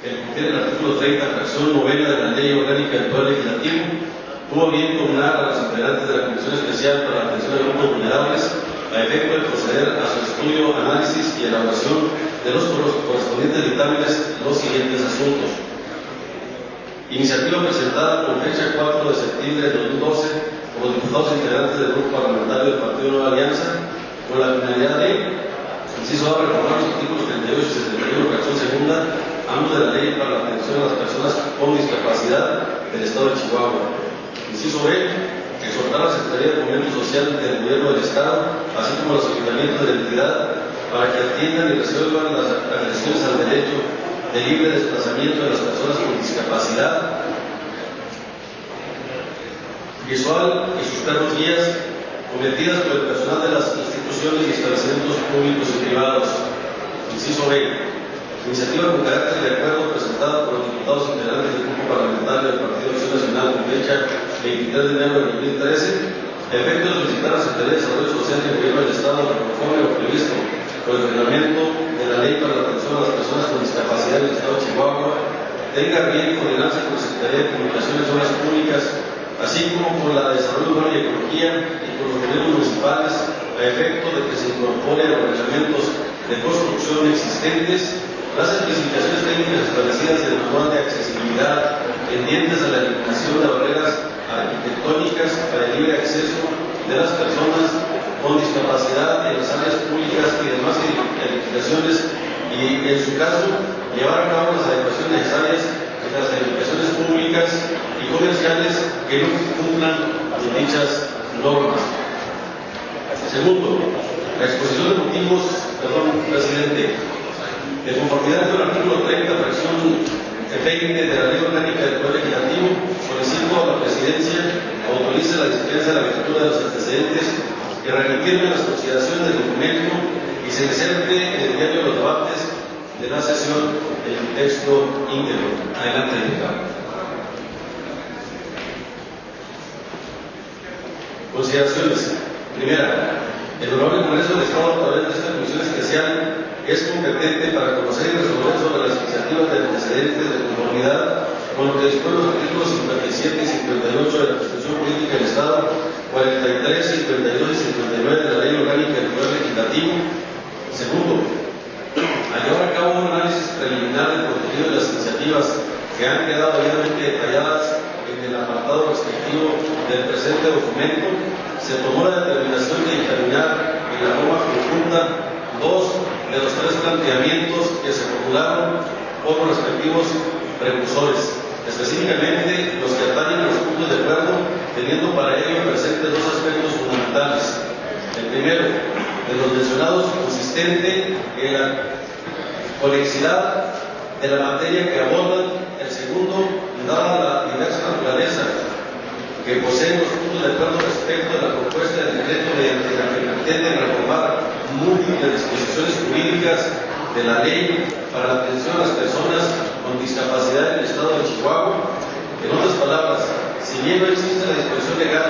que contiene el artículo 30, fracción novena de la Ley Orgánica del Poder Legislativo, tuvo bien combinar a los integrantes de la Comisión Especial para la Atención de Grupos Vulnerables a efecto de proceder a su estudio, análisis y elaboración de los correspondientes dictámenes los siguientes asuntos. Iniciativa presentada con fecha 4 de septiembre de 2012 por los diputados integrantes del Grupo Parlamentario del Partido Nueva Alianza, con la finalidad de, inciso A, reformar los artículos 38 y 71, fracción segunda, ambos de la Ley para la Atención a las Personas con Discapacidad del Estado de Chihuahua. Inciso B, exhortar a la Secretaría de Fomento Social del Gobierno del Estado, así como a los ayuntamientos de la entidad, para que atiendan y resuelvan las agresiones al derecho de libre desplazamiento de las personas con discapacidad visual y sus perros guías cometidas por el personal de las instituciones y establecimientos públicos y privados. Inciso B, iniciativa con carácter de acuerdo presentada por los diputados integrantes del Grupo Parlamentario del Partido Acción Nacional con fecha 23 de enero de 2013, a efecto de solicitar a la Secretaría de Desarrollo Social y Gobierno del Estado, conforme a lo previsto por el reglamento de la Ley para la Atención a las Personas con Discapacidad del Estado de Chihuahua, tenga bien coordinarse con la Secretaría de Comunicaciones y Obras Públicas, así como con la de Desarrollo Urbano y Ecología y con los gobiernos municipales, a efecto de que se incorpore a los reglamentos de construcción existentes las especificaciones técnicas establecidas en el manual de accesibilidad tendientes a la eliminación de barreras arquitectónicas para el libre acceso de las personas con discapacidad en las áreas públicas y demás edificaciones, y en su caso llevar a cabo las adecuaciones necesarias en las edificaciones públicas y comerciales que no cumplan con dichas normas. Segundo, la exposición de motivos, presidente. De conformidad con el artículo 30, fracción 20 de la Ley Orgánica del Poder Legislativo, solicito a la Presidencia autorice la dispensa de la lectura de los antecedentes y remitirme las consideraciones del documento y se inserte en el diario de los debates de la sesión el texto íntegro. Adelante, diputado. Consideraciones. Primera, el Honorable Congreso del Estado, a través de esta Comisión Especial, es competente para conocer y resolver sobre las iniciativas de antecedentes de conformidad con lo que disponen los artículos 57 y 58 de la Constitución Política del Estado, 43, 52 y 59 de la Ley Orgánica del Poder Legislativo. Segundo, al llevar a cabo un análisis preliminar del contenido de las iniciativas que han quedado debidamente detalladas en el apartado respectivo del presente documento, se tomó la determinación de examinar en la forma conjunta dos de los tres planteamientos que se formularon por los respectivos precursores, específicamente los que atañen a los puntos de acuerdo, teniendo para ello presentes dos aspectos fundamentales. El primero, de los mencionados, consistente en la conexidad de la materia que abordan. El segundo, dada la diversa naturaleza que poseen los puntos de acuerdo respecto de la propuesta del decreto mediante la que pretenden reformar múltiples disposiciones jurídicas de la Ley para la Atención a las Personas con Discapacidad en el Estado de Chihuahua. En otras palabras, si bien no existe la disposición legal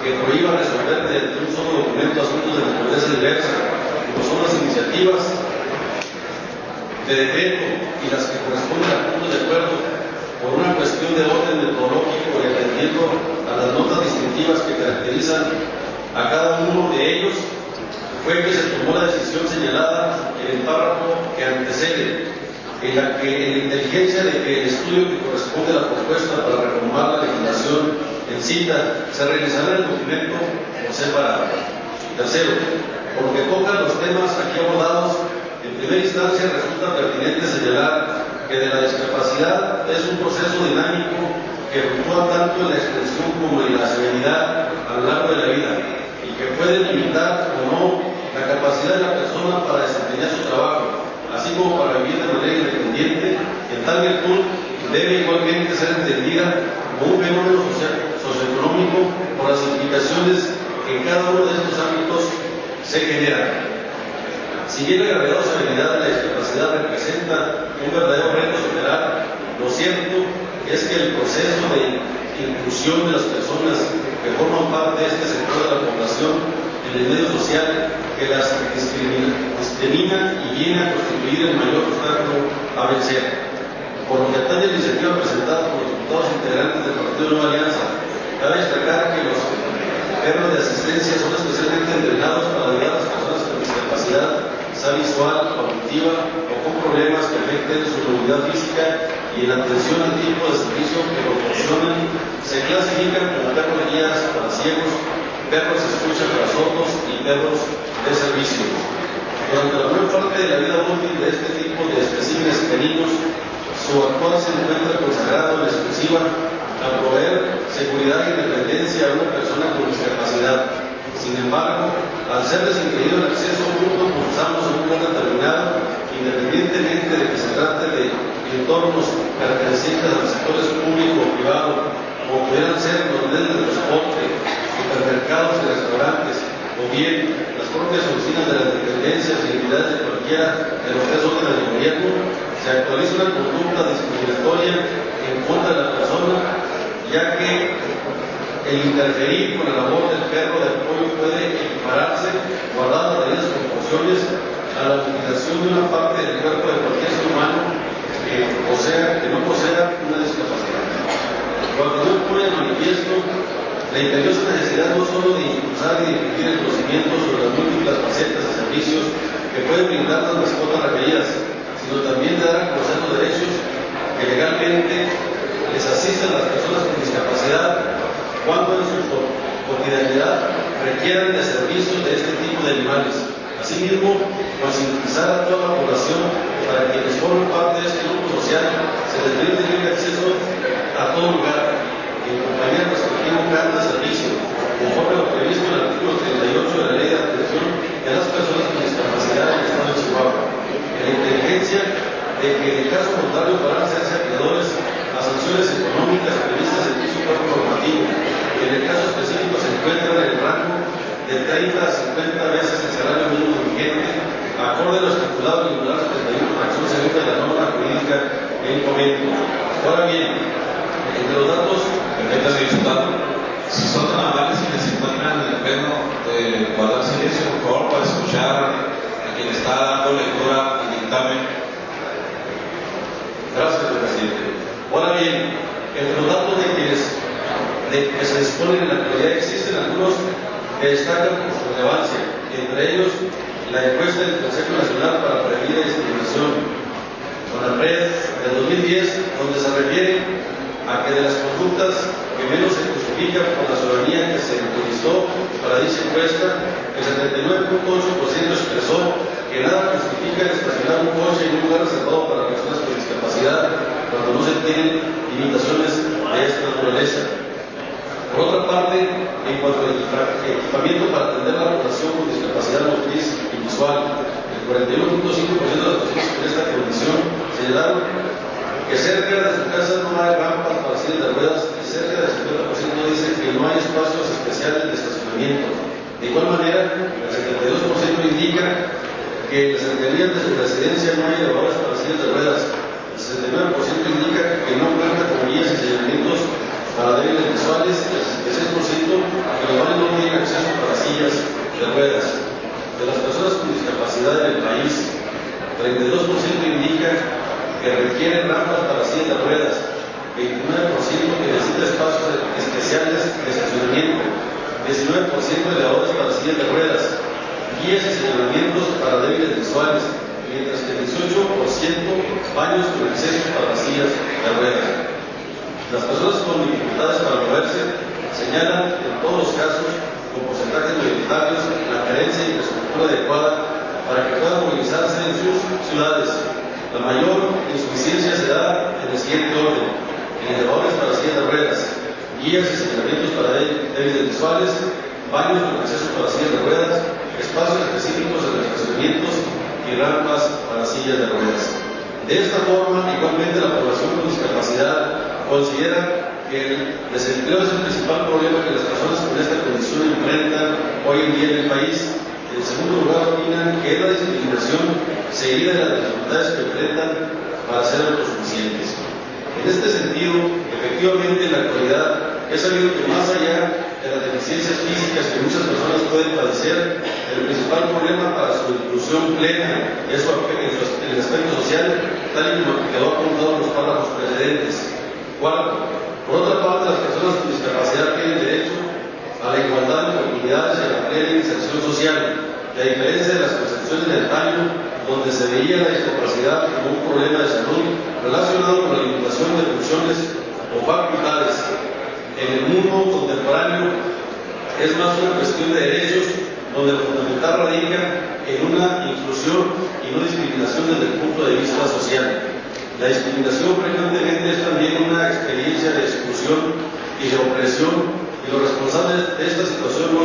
que prohíba resolver mediante un solo documento asuntos de naturaleza diversa, como son las iniciativas de decreto y las que corresponden a puntos de acuerdo, por una cuestión de orden metodológico y atendiendo a las notas distintivas que caracterizan a cada uno de ellos, fue que se tomó la decisión señalada en el párrafo que antecede, en la inteligencia de que el estudio que corresponde a la propuesta para reformar la legislación en cita se realizará en el documento por separado. Tercero, porque tocan los temas aquí abordados, en primera instancia resulta pertinente señalar que de la discapacidad es un proceso dinámico que fluctúa tanto en la extensión como en la severidad a lo largo de la vida y que puede limitar o no la capacidad de la persona para desempeñar su trabajo, así como para vivir de manera independiente. En tal virtud debe igualmente ser entendida como un fenómeno socioeconómico por las implicaciones que en cada uno de estos ámbitos se generan. Si bien la gravedad o severidad de la discapacidad representa un verdadero reto superar, lo cierto es que el proceso de inclusión de las personas que forman parte de este sector de la población en el medio social que las discrimina y viene a constituir el mayor obstáculo a vencer. Por lo que atañe a la iniciativa presentada por los diputados integrantes del Partido Nueva Alianza, cabe destacar que los perros de asistencia son especialmente entrenados para ayudar a las personas con discapacidad, sea visual, auditiva o con problemas que afecten su movilidad física, y en atención al tipo de servicio que proporcionan se clasifican como perros guías para ciegos, perros escucha para sordos y perros de servicio. Durante la mayor parte de la vida útil de este tipo de especímenes caninos, su actuar se encuentra consagrado en exclusiva a proveer seguridad e independencia a una persona con discapacidad. Sin embargo, al serles impedido el acceso a un mundo con sus amos en un lugar determinado, independientemente de que se trate de entornos pertenecientes a los sectores público o privado, como pudieran ser los medios de transporte, supermercados y restaurantes, o bien las propias oficinas de las dependencias y entidades de cualquiera de los tres órdenes de gobierno, se actualiza una conducta discriminatoria en contra de la persona, ya que el interferir con la labor del perro de apoyo puede equipararse, guardadas las debidas proporciones, a la utilización de una parte del cuerpo de cualquier ser humano que no posea una discapacidad. Cuando no pone de manifiesto la imperiosa necesidad no solo de impulsar y difundir el conocimiento sobre las múltiples facetas y servicios que pueden brindar las mascotas requeridas, sino también de dar a conocer los derechos que legalmente les asisten a las personas con discapacidad cuando en su cotidianidad requieran de servicios de este tipo de animales. Asimismo, concientizar a toda la población para que quienes formen parte de este grupo social se les brinde libre acceso a todo lugar, en compañía del respectivo plan de servicio, conforme a lo previsto en el artículo 38 de la Ley de Atención de las Personas con Discapacidad en el Estado de Chihuahua, en la inteligencia de que en caso contrario podrán hacerse acreedores a sanciones económicas previstas en dicho cuerpo normativo, que en el caso específico se encuentran en el rango de 30 a 50 veces el salario mínimo vigente, acorde a lo estipulado en el numeral 71, fracción segunda de la norma jurídica en comento. Ahora bien, entre los datos, perfecto, señor diputado, si son tan amables y les encuentran el pleno de guardar silencio, por favor, para escuchar a quien está dando lectura al dictamen. Gracias, señor presidente. Ahora bien, entre los datos de que se disponen en la actualidad existen algunos que destacan por su relevancia, entre ellos la encuesta del Consejo Nacional para Prevenir la Discriminación, CONAPRED, del 2010, donde se refiere a que de las conductas que menos se justifican por la ciudadanía que se utilizó para dicha encuesta, el 79.8% expresó que nada justifica estacionar un coche en un lugar reservado para personas con discapacidad cuando no se tienen limitaciones de esta naturaleza. Por otra parte, en cuanto al equipamiento para atender a la población con discapacidad motriz y visual, el 41.5% de las personas con esta condición señalaron que cerca de su casa no hay rampas para sillas de ruedas y cerca del 50% dice que no hay espacios especiales de estacionamiento. De igual manera, el 72% indica que en las cercanías de su residencia no hay elevadores para sillas de ruedas. El 69% indica que no cuenta con vías y señalamientos para débiles visuales, y el 66% que los bares no tienen acceso para sillas de ruedas. De las personas con discapacidad en el país, 32% indica que requieren rampas para sillas de ruedas, 29% que necesita espacios especiales de estacionamiento, 19% de elevadores para sillas de ruedas, guías y señalamientos para débiles visuales, mientras que el 18% baños con acceso para las sillas de ruedas. Las personas con dificultades para moverse señalan en todos los casos, con porcentajes mayoritarios, la carencia de infraestructura adecuada para que puedan movilizarse en sus ciudades. La mayor insuficiencia se da en el siguiente orden: elevadores para sillas de ruedas, guías y señalamientos para débiles visuales, baños con acceso para sillas de ruedas, espacios específicos en los estacionamientos y rampas para sillas de ruedas. De esta forma, igualmente la población con discapacidad considera que el desempleo es el principal problema que las personas con esta condición enfrentan hoy en día en el país. En segundo lugar, opinan que es la discriminación seguida de las dificultades que enfrentan para ser autosuficientes. En este sentido, efectivamente, en la actualidad, Es sabido que más allá de las deficiencias físicas que muchas personas pueden padecer, el principal problema para su inclusión plena es el aspecto social, tal y como quedó apuntado en los párrafos precedentes. Cuarto, por otra parte, las personas con discapacidad tienen derecho a la igualdad de oportunidades y a la plena inserción social, a diferencia de las concepciones de antaño, donde se veía la discapacidad como un problema de salud relacionado con la limitación de funciones o facultades. En el mundo contemporáneo es más una cuestión de derechos, donde lo fundamental radica en una inclusión y no discriminación desde el punto de vista social. La discriminación frecuentemente es también una experiencia de exclusión y de opresión, y los responsables de esta situación no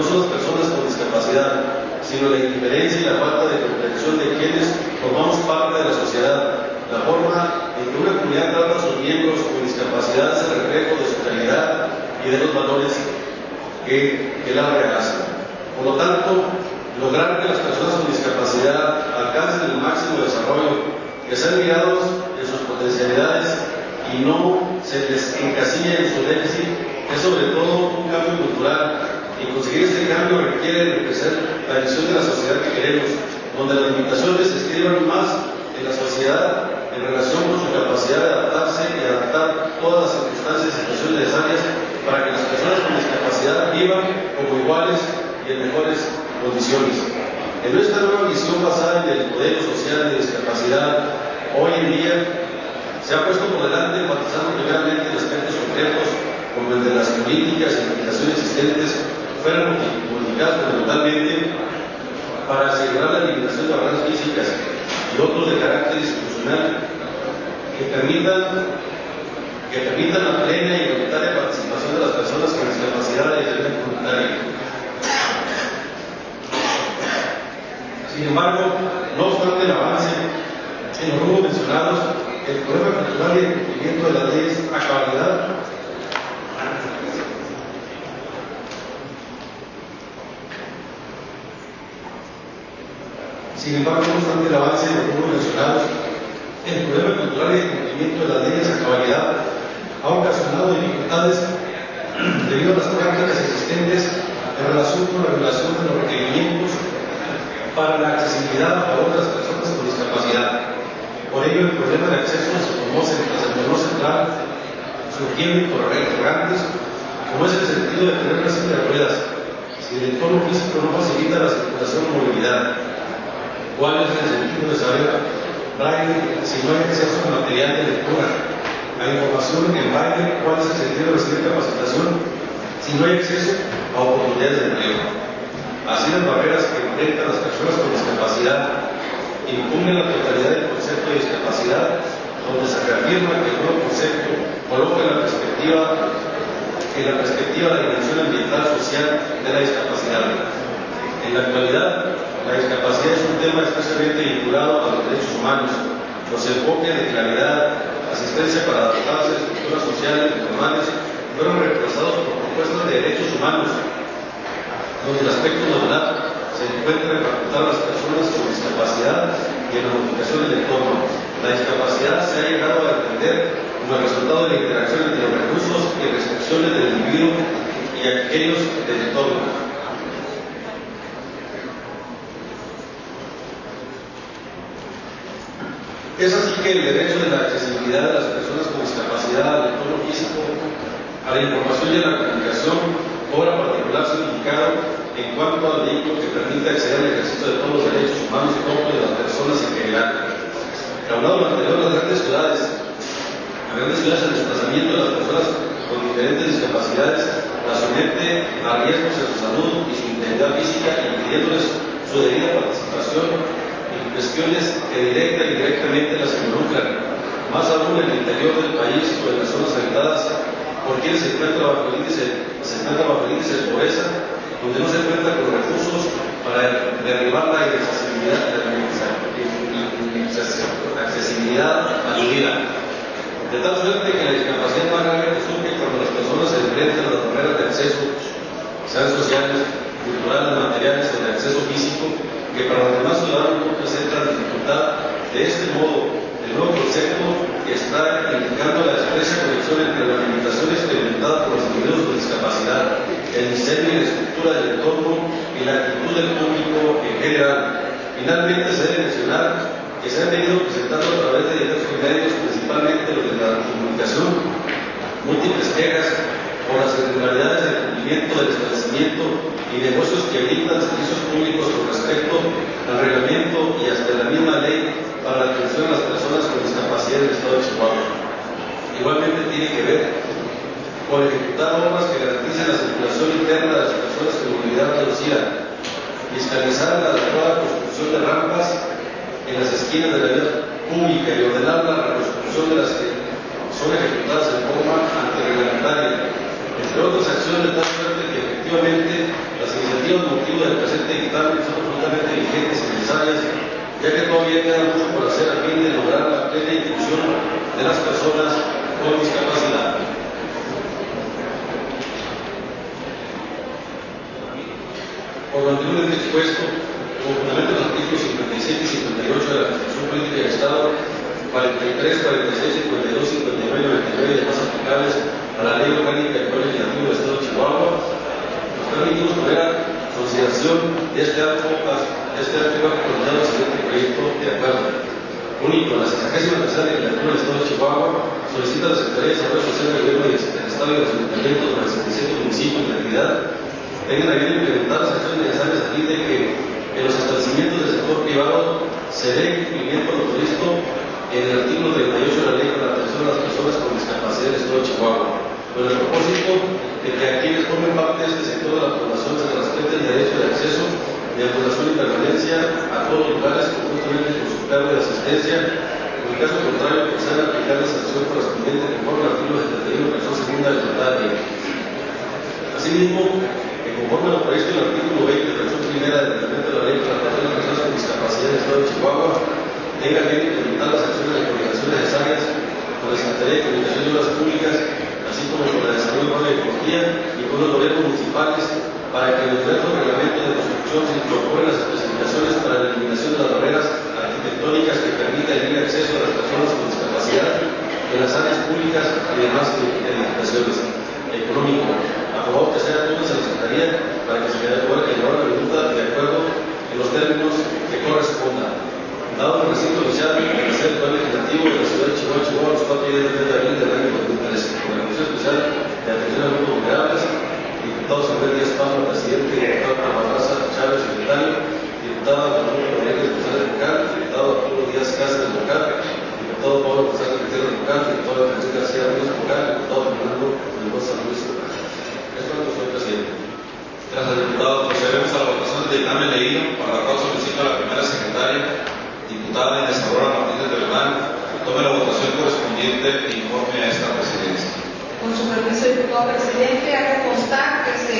son las personas con discapacidad, sino la indiferencia y la falta de comprensión de quienes formamos parte de la sociedad. La forma en que una comunidad trata a sus miembros con discapacidad es el reflejo de su calidad y de los valores que la realzan. Por lo tanto, lograr que las personas con discapacidad alcancen el máximo desarrollo, que sean mirados en sus potencialidades y no se les encasilla en su déficit, es sobre todo un cambio cultural, y conseguir este cambio requiere enriquecer la visión de la sociedad que queremos, donde las limitaciones se escriban más en la sociedad en relación con su capacidad de adaptarse y adaptar todas las circunstancias y situaciones necesarias para que las personas con discapacidad vivan como iguales y en mejores condiciones. En nuestra nueva visión basada en el modelo social de discapacidad, hoy en día se ha puesto por delante enfatizando primeramente en aspectos concretos como el de las políticas y legislaciones existentes fueran modificadas fundamentalmente para asegurar la eliminación de barreras físicas y otros de carácter institucional que permitan la plena y igualitaria participación de las personas con discapacidad en la vida comunitaria. Sin embargo, no obstante el avance en los rubros mencionados, el problema cultural y el cumplimiento de las leyes a cabalidad Sin embargo, no obstante el avance de los rubros mencionados, el problema cultural y el cumplimiento de las leyes a cabalidad ha ocasionado dificultades debido a las prácticas existentes en relación con la violación de los requerimientos para la accesibilidad a favor de las personas con discapacidad. Por ello, el problema de acceso se conoce tras el menor central, surgiendo por interrogantes, como es el sentido de tener una silla de ruedas, si el entorno físico no facilita la circulación o movilidad. ¿Cuál es el sentido de saber braille si no hay acceso a material de lectura? La información en braille, ¿cuál es el sentido de recibir capacitación si no hay acceso a oportunidades de empleo? Así, las barreras que enfrentan las personas con discapacidad impugnan la totalidad del concepto de discapacidad, donde se reafirma que el nuevo concepto coloca en la perspectiva de la dimensión ambiental social de la discapacidad. En la actualidad, la discapacidad es un tema especialmente vinculado a los derechos humanos. Los enfoques de claridad, asistencia para adaptarse a estructuras sociales y formales fueron reemplazados por propuestas de derechos humanos, donde el aspecto novedad se encuentra en facultar a las personas con discapacidad y en la modificación del entorno. La discapacidad se ha llegado a entender como el resultado de la interacción entre los recursos y restricciones del individuo y aquellos del entorno. Es así que el derecho de la accesibilidad de las personas con discapacidad al entorno físico, a la información y a la comunicación, cobra particular significado en cuanto al vehículo que permite acceder al ejercicio de todos los derechos humanos propios de las personas en general. Aunado lo anterior, las grandes ciudades, el desplazamiento de las personas con diferentes discapacidades las somete a riesgos de su salud y su integridad física, impidiéndoles su debida participación en cuestiones que directa y indirectamente las involucran, más aún en el interior del país o en las zonas habitadas por quienes se encuentra bajo el índice de pobreza, donde no se cuenta con recursos para derribar la inaccesibilidad aludida. De tal suerte que la discapacidad más grave surge cuando las personas se enfrentan a las barreras de acceso, sean sociales, culturales, materiales o de acceso físico, que para los demás ciudadanos no presentan dificultad. De este modo, el nuevo concepto está indicando la expresa conexión entre la limitación experimentada inquietud del público en general. Finalmente, se debe mencionar que se han venido presentando a través de diversos medios, principalmente los de la comunicación, múltiples quejas por las irregularidades del cumplimiento del establecimiento y negocios que brindan servicios públicos con respecto al reglamento y hasta la misma ley para la atención a las personas con discapacidad del Estado de Chihuahua. Igualmente tiene que ver con ejecutar obras que garanticen la circulación interna de las personas con movilidad reducida, fiscalizar la adecuada construcción de rampas en las esquinas de la vía pública y ordenar la reconstrucción de las que son ejecutadas en forma antirreglamentaria, entre otras acciones, de tal suerte que efectivamente las iniciativas motivo del presente dictamen son absolutamente vigentes y necesarias, ya que todavía queda mucho por hacer a fin de lograr la plena inclusión de las personas con discapacidad. Por lo anteriormente expuesto, como fundamento de los artículos 57 y 58 de la Constitución Política del Estado, 43, 46, 52, 59 y 99 y demás aplicables a la Ley Orgánica del Poder Legislativo del Estado de Chihuahua, nos permitimos poner a consideración de este acto coordinado al siguiente proyecto de acuerdo. Único, la 63ª Legislatura del Estado de Chihuahua solicita a la Secretaría de Desarrollo Social del Gobierno del Estado y de los Ayuntamientos de los 67 municipios de actividad tengan a bien implementar las acciones necesarias a fin de que en los establecimientos del sector privado se dé cumplimiento a lo previsto en el artículo 38 de la Ley para la atención a las personas con discapacidad del Estado de Chihuahua, con el propósito de que a quienes formen parte de este sector de la población se respete el derecho de acceso, de aprobación y permanencia a todos los lugares, conjuntamente con su cargo de asistencia. En el caso contrario, proceda a aplicar la sanción correspondiente conforme al artículo 71, fracción segunda del Tratado de Ley. Asimismo, conforme a lo previsto en el artículo 20, fracción primera del reglamento de la Ley para la atención a las personas con discapacidad del Estado de Chihuahua, tenga bien implementar las acciones de coordinación necesarias con la Secretaría de Comunicación y Obras Públicas, así como con la de Desarrollo Urbano y Ecología y con los gobiernos municipales, para que en los diversos reglamentos de construcción se incorporen las especificaciones para la eliminación de las barreras arquitectónicas que permitan el libre acceso a las personas con discapacidad en las áreas públicas y demás edificaciones. Económico, aprobado que sea toda la Secretaría para que se pueda llevar la minuta de acuerdo en los términos que correspondan. Dado el recinto inicial del tercer Poder Legislativo de la Ciudad de Chihuahua, los 4 días de abril del año 2013, con la Comisión Especial de Atención a Grupos Vulnerables, diputado Samuel Díaz Palma, presidente, diputado Barraza Chávez, secretario, diputado Manuel Rodríguez González Vocal, diputado Arturo Díaz Cáceres Vocal, diputado Pablo González Gutiérrez Vocal, diputado Francisco García Ruiz Vocal, diputado Fernando Mendoza Ruiz Vocal. Esto es lo que soy presidente. Gracias, diputado. Procedemos a la votación del dictamen leído, para la cual solicito a la primera secretaria, diputada Inés Aurora Martínez de Bernal, tome la votación correspondiente e informe a esta presidencia. Con su permiso, diputado presidente, hago constar que se